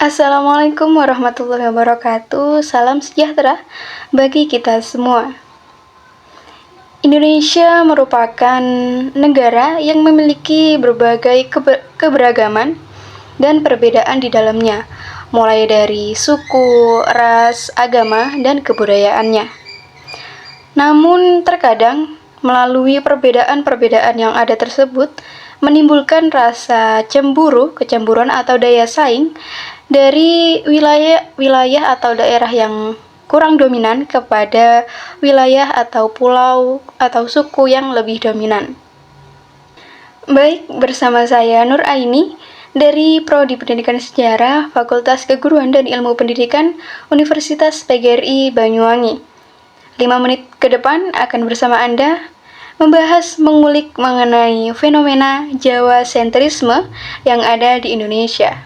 Assalamualaikum warahmatullahi wabarakatuh. Salam sejahtera bagi kita semua. Indonesia merupakan negara yang memiliki berbagai keberagaman dan perbedaan di dalamnya, mulai dari suku, ras, agama, dan kebudayaannya. Namun, terkadang melalui perbedaan-perbedaan yang ada tersebut menimbulkan rasa kecemburuan atau daya saing dari wilayah atau daerah yang kurang dominan kepada wilayah atau pulau atau suku yang lebih dominan. Baik, bersama saya Nur Aini dari Prodi Pendidikan Sejarah Fakultas Keguruan dan Ilmu Pendidikan Universitas PGRI Banyuwangi. 5 menit ke depan akan bersama Anda mengulik mengenai fenomena Jawa sentrisme yang ada di Indonesia.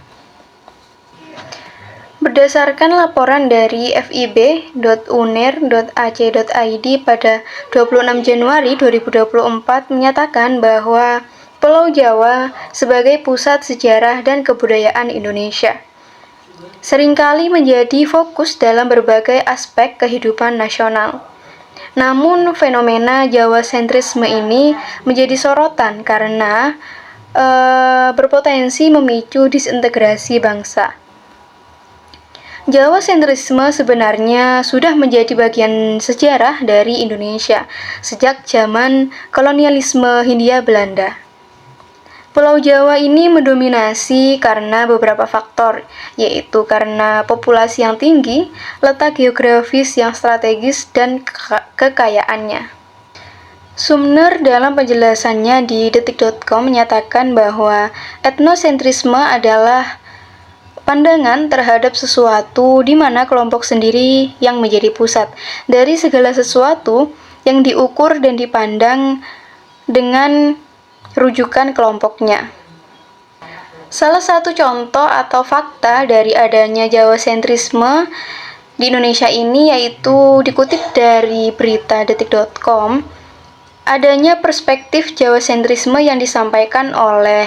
Berdasarkan laporan dari fib.uner.ac.id pada 26 Januari 2024 menyatakan bahwa Pulau Jawa sebagai pusat sejarah dan kebudayaan Indonesia seringkali menjadi fokus dalam berbagai aspek kehidupan nasional. Namun fenomena Jawa sentrisme ini menjadi sorotan karena berpotensi memicu disintegrasi bangsa. Jawa sentrisme sebenarnya sudah menjadi bagian sejarah dari Indonesia sejak zaman kolonialisme Hindia Belanda. Pulau Jawa ini mendominasi karena beberapa faktor, yaitu karena populasi yang tinggi, letak geografis yang strategis, dan kekayaannya. Sumner dalam penjelasannya di detik.com menyatakan bahwa etnosentrisme adalah pandangan terhadap sesuatu di mana kelompok sendiri yang menjadi pusat dari segala sesuatu yang diukur dan dipandang dengan rujukan kelompoknya. Salah satu contoh atau fakta dari adanya Jawa sentrisme di Indonesia ini yaitu dikutip dari berita detik.com, adanya perspektif Jawa sentrisme yang disampaikan oleh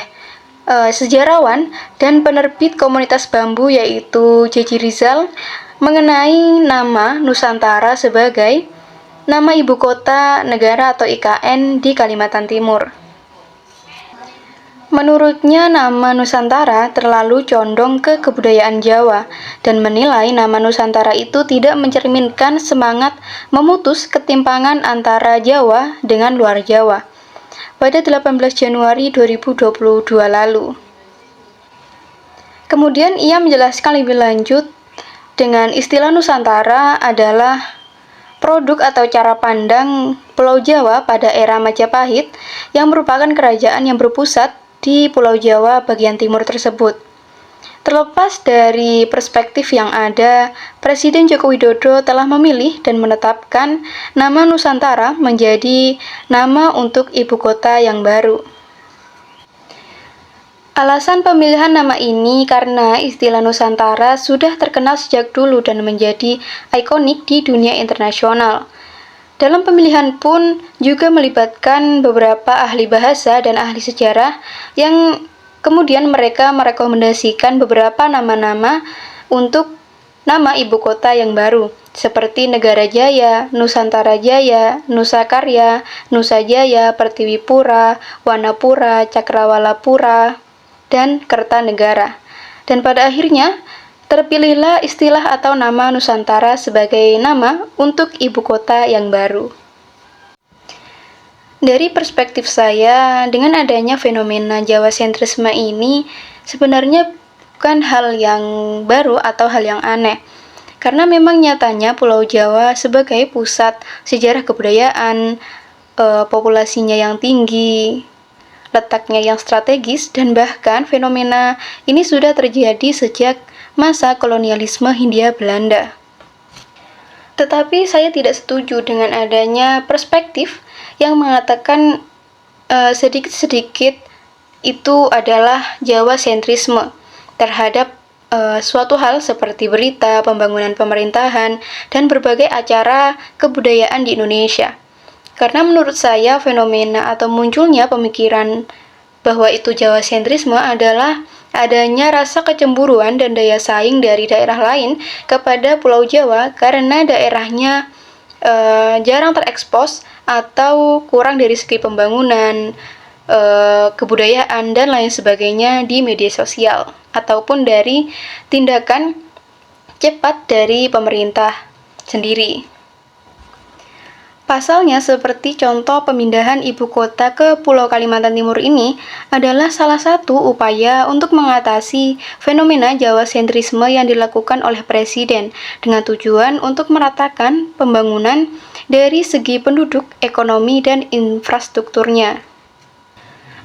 sejarawan dan penerbit komunitas bambu yaitu J.J. Rizal mengenai nama Nusantara sebagai nama ibu kota negara atau IKN di Kalimantan Timur. Menurutnya, nama Nusantara terlalu condong ke kebudayaan Jawa dan menilai nama Nusantara itu tidak mencerminkan semangat memutus ketimpangan antara Jawa dengan luar Jawa pada 18 Januari 2022 lalu. Kemudian ia menjelaskan lebih lanjut dengan istilah Nusantara adalah produk atau cara pandang Pulau Jawa pada era Majapahit yang merupakan kerajaan yang berpusat di Pulau Jawa bagian timur tersebut. Terlepas dari perspektif yang ada, Presiden Joko Widodo telah memilih dan menetapkan nama Nusantara menjadi nama untuk ibu kota yang baru. Alasan pemilihan nama ini karena istilah Nusantara sudah terkenal sejak dulu dan menjadi ikonik di dunia internasional. Dalam pemilihan pun juga melibatkan beberapa ahli bahasa dan ahli sejarah yang kemudian mereka merekomendasikan beberapa nama-nama untuk nama ibu kota yang baru, seperti Negara Jaya, Nusantara Jaya, Nusa Karya, Nusa Jaya, Pertiwipura, Wanapura, Cakrawalapura, dan Kertanegara. Dan pada akhirnya, terpilihlah istilah atau nama Nusantara sebagai nama untuk ibu kota yang baru. Dari perspektif saya, dengan adanya fenomena Jawa sentrisme ini sebenarnya bukan hal yang baru atau hal yang aneh. Karena memang nyatanya Pulau Jawa sebagai pusat sejarah kebudayaan, populasinya yang tinggi, letaknya yang strategis, dan bahkan fenomena ini sudah terjadi sejak masa kolonialisme Hindia Belanda. Tetapi saya tidak setuju dengan adanya perspektif yang mengatakan sedikit-sedikit itu adalah Jawa sentrisme terhadap suatu hal seperti berita, pembangunan pemerintahan, dan berbagai acara kebudayaan di Indonesia. Karena menurut saya fenomena atau munculnya pemikiran bahwa itu Jawa sentrisme adalah adanya rasa kecemburuan dan daya saing dari daerah lain kepada Pulau Jawa karena daerahnya jarang terekspos atau kurang dari segi pembangunan, kebudayaan, dan lain sebagainya di media sosial, ataupun dari tindakan cepat dari pemerintah sendiri. Pasalnya, seperti contoh pemindahan ibu kota ke Pulau Kalimantan Timur ini adalah salah satu upaya untuk mengatasi fenomena Jawa sentrisme yang dilakukan oleh Presiden dengan tujuan untuk meratakan pembangunan dari segi penduduk, ekonomi, dan infrastrukturnya.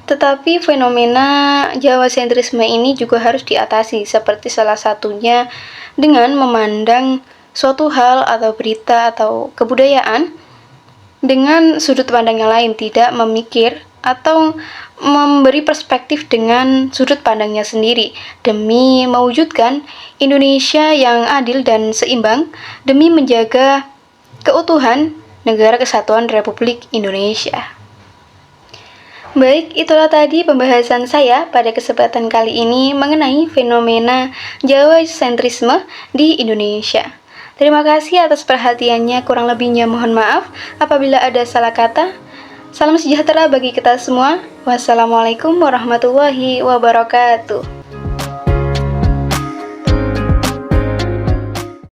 Tetapi fenomena Jawa sentrisme ini juga harus diatasi, seperti salah satunya dengan memandang suatu hal atau berita atau kebudayaan dengan sudut pandang yang lain, tidak memikir atau memberi perspektif dengan sudut pandangnya sendiri demi mewujudkan Indonesia yang adil dan seimbang demi menjaga keutuhan Negara Kesatuan Republik Indonesia. Baik, itulah tadi pembahasan saya pada kesempatan kali ini mengenai fenomena Jawa sentrisme di Indonesia. Terima kasih atas perhatiannya, kurang lebihnya mohon maaf apabila ada salah kata. Salam sejahtera bagi kita semua. Wassalamualaikum warahmatullahi wabarakatuh.